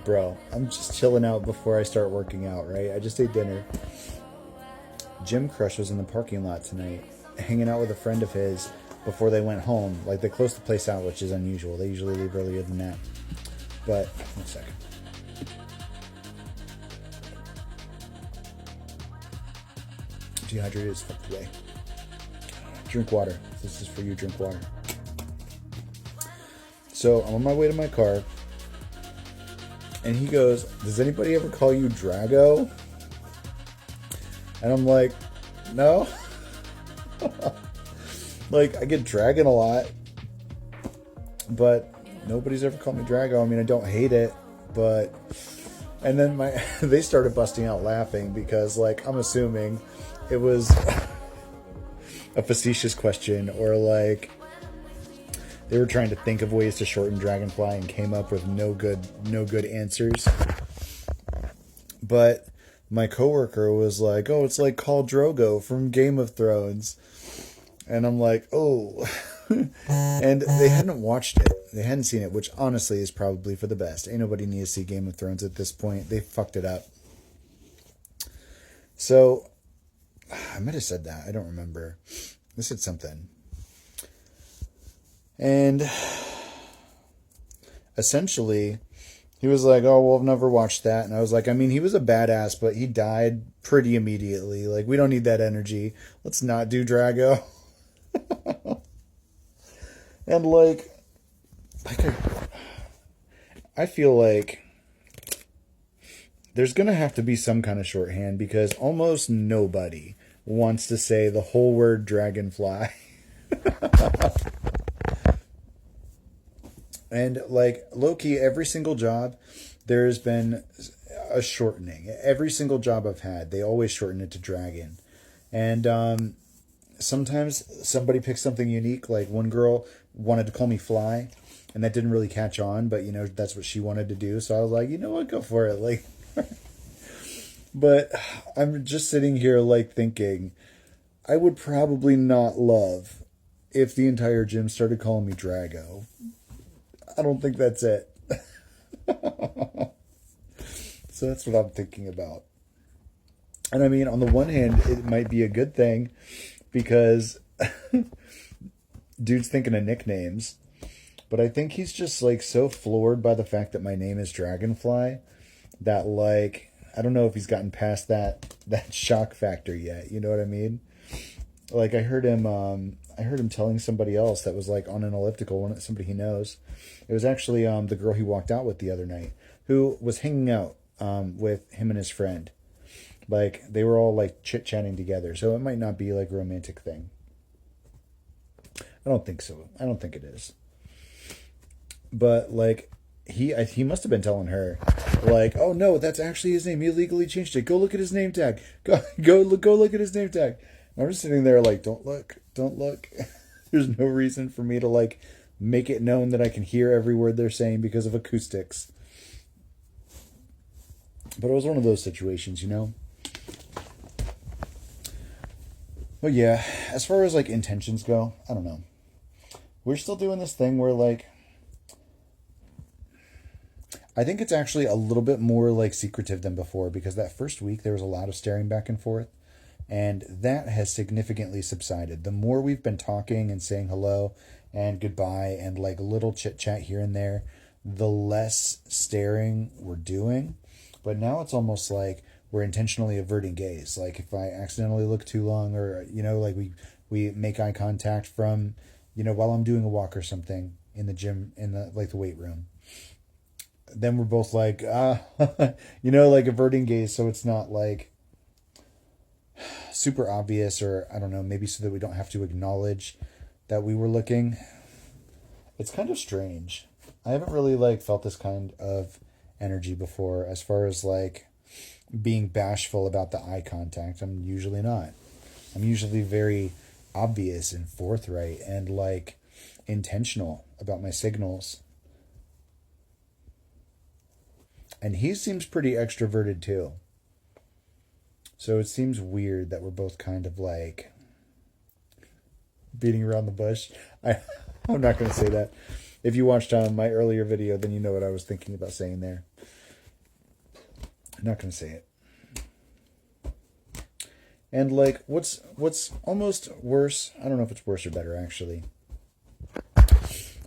Bro, I'm just chilling out before I start working out, right? I just ate dinner. Gym Crush was in the parking lot tonight, hanging out with a friend of his before they went home. Like, they closed the place out, which is unusual. They usually leave earlier than that. But, 1 second. Dehydrated as fuck today. Drink water. This is for you, drink water. So, I'm on my way to my car, and he goes, "Does anybody ever call you Drago?" And I'm like, "No." Like, I get Dragon a lot, but nobody's ever called me Drago. I mean, I don't hate it, but... And then they started busting out laughing because, like, I'm assuming it was a facetious question, or, like, they were trying to think of ways to shorten Dragonfly and came up with no good answers. But my coworker was like, "Oh, it's like Khal Drogo from Game of Thrones." And I'm like, "Oh." And they hadn't watched it. They hadn't seen it, which honestly is probably for the best. Ain't nobody need to see Game of Thrones at this point. They fucked it up. So, I might have said that. I don't remember. I said something. And essentially, he was like, "Oh, well, I've never watched that." And I was like, I mean, he was a badass, but he died pretty immediately. Like, we don't need that energy. Let's not do Drago. And like I feel like there's going to have to be some kind of shorthand because almost nobody wants to say the whole word Dragonfly. And like low-key, every single job, there's been a shortening. Every single job I've had, they always shorten it to Dragon. And sometimes somebody picks something unique. Like one girl wanted to call me Fly, and that didn't really catch on, but you know, that's what she wanted to do. So I was like, you know what, go for it. Like, but I'm just sitting here like thinking, I would probably not love if the entire gym started calling me Drago. I don't think that's it. So that's what I'm thinking about. And I mean, on the one hand, it might be a good thing because dude's thinking of nicknames. But I think he's just like so floored by the fact that my name is Dragonfly that like I don't know if he's gotten past that shock factor yet. You know what I mean? Like I heard him telling somebody else that was like on an elliptical, somebody he knows. It was actually the girl he walked out with the other night, who was hanging out with him and his friend. Like they were all like chit chatting together, so it might not be like a romantic thing. I don't think so. I don't think it is. But like he must have been telling her, like, "Oh no, that's actually his name. He illegally changed it. Go look at his name tag. Go look at his name tag." And I'm just sitting there like, "Don't look, don't look." There's no reason for me to like make it known that I can hear every word they're saying because of acoustics. But it was one of those situations, you know. But yeah, as far as like intentions go, I don't know. We're still doing this thing where like I think it's actually a little bit more like secretive than before because that first week there was a lot of staring back and forth, and that has significantly subsided. The more we've been talking and saying hello and goodbye and like a little chit chat here and there, the less staring we're doing. But now it's almost like we're intentionally averting gaze. Like if I accidentally look too long, or you know, like we make eye contact from, you know, while I'm doing a walk or something in the gym, in the like the weight room, then we're both like, you know, like averting gaze, so it's not like super obvious, or I don't know, maybe so that we don't have to acknowledge that we were looking. It's kind of strange. I haven't really like felt this kind of energy before as far as like being bashful about the eye contact. I'm usually not. I'm usually very obvious and forthright and like intentional about my signals. And he seems pretty extroverted too. So it seems weird that we're both kind of like beating around the bush. I'm not going to say that. If you watched my earlier video, then you know what I was thinking about saying there. I'm not going to say it. And like, what's almost worse, I don't know if it's worse or better actually,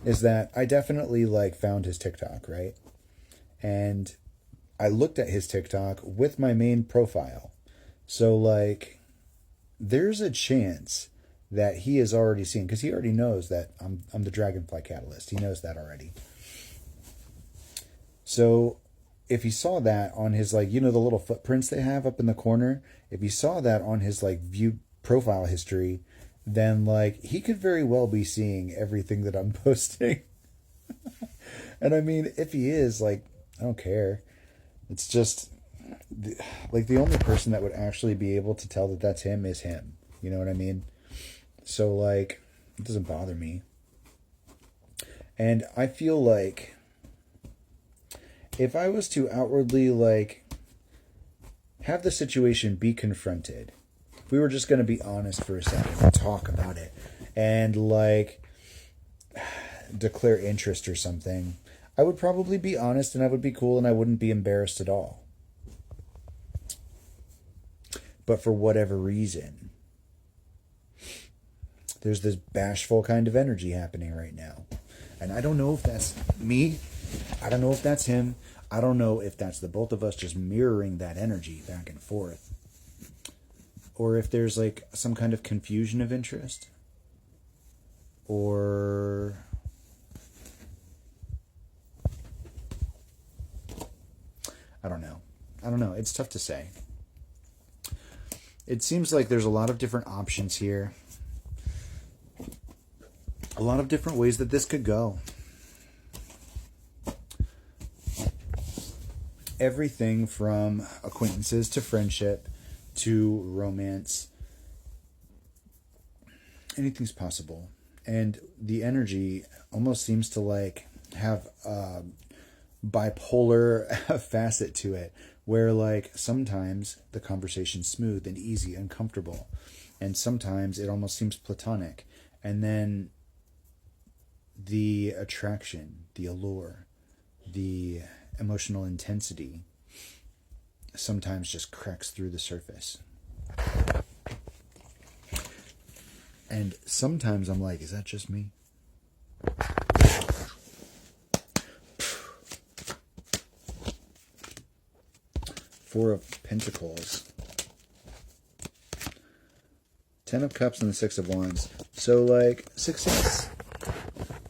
is that I definitely like found his TikTok, right? And I looked at his TikTok with my main profile. So like, there's a chance that he has already seen, because he already knows that I'm the Dragonfly Catalyst. He knows that already. So if he saw that on his, like, the little footprints they have up in the corner, if he saw that on his like view profile history, then like he could very well be seeing everything that I'm posting. And I mean, if he is, like, I don't care. It's just like the only person that would actually be able to tell that that's him is him. You know what I mean? So like, it doesn't bother me. And I feel like if I was to outwardly like have the situation be confronted, if we were just going to be honest for a second and talk about it and like declare interest or something, I would probably be honest and I would be cool and I wouldn't be embarrassed at all. But for whatever reason, there's this bashful kind of energy happening right now. And I don't know if that's me. I don't know if that's him. I don't know if that's the both of us just mirroring that energy back and forth. Or if there's like some kind of confusion of interest. Or I don't know. It's tough to say. It seems like there's a lot of different options here. A lot of different ways that this could go. Everything from acquaintances to friendship to romance. Anything's possible. And the energy almost seems to like have a bipolar facet to it, where like sometimes the conversation's smooth and easy and comfortable, and sometimes it almost seems platonic, and then the attraction, the allure, the emotional intensity sometimes just cracks through the surface. And sometimes I'm like, is that just me? Four of Pentacles. 10 of Cups and the 6 of Wands. So like success.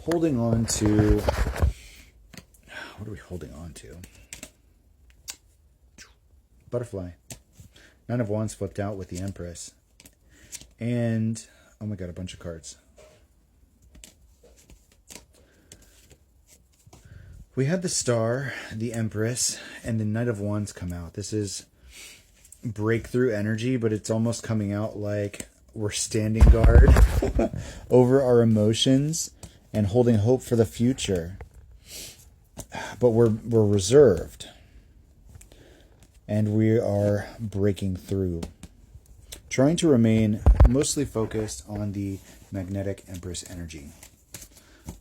Holding on to... What are we holding on to? Butterfly. 9 of Wands flipped out with the Empress. And... oh my god, a bunch of cards. We had the Star, the Empress, and the Knight of Wands come out. This is breakthrough energy, but it's almost coming out like we're standing guard over our emotions and holding hope for the future. But we're reserved. And we are breaking through. Trying to remain mostly focused on the magnetic Empress energy.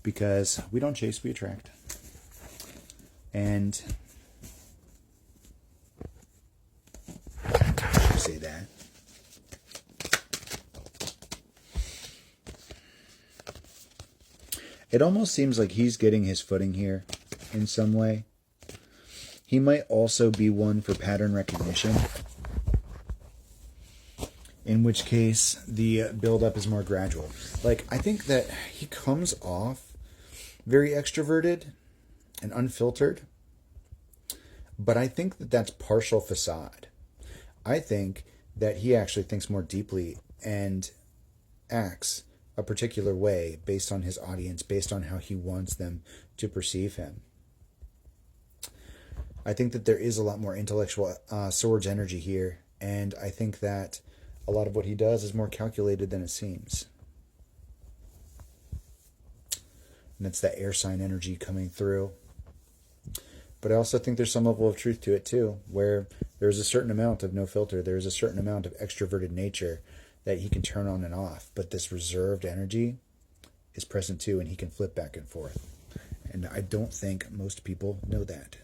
Because we don't chase, we attract. And I should say that. It almost seems like he's getting his footing here in some way. He might also be one for pattern recognition. In which case, the build-up is more gradual. Like, I think that he comes off very extroverted and unfiltered. But I think that that's partial facade. I think that he actually thinks more deeply and acts a particular way based on his audience, based on how he wants them to perceive him. I think that there is a lot more intellectual swords energy here. And I think that a lot of what he does is more calculated than it seems. And that's that air sign energy coming through. But I also think there's some level of truth to it too, where there's a certain amount of no filter. There's a certain amount of extroverted nature that he can turn on and off. But this reserved energy is present too, and he can flip back and forth. And I don't think most people know that.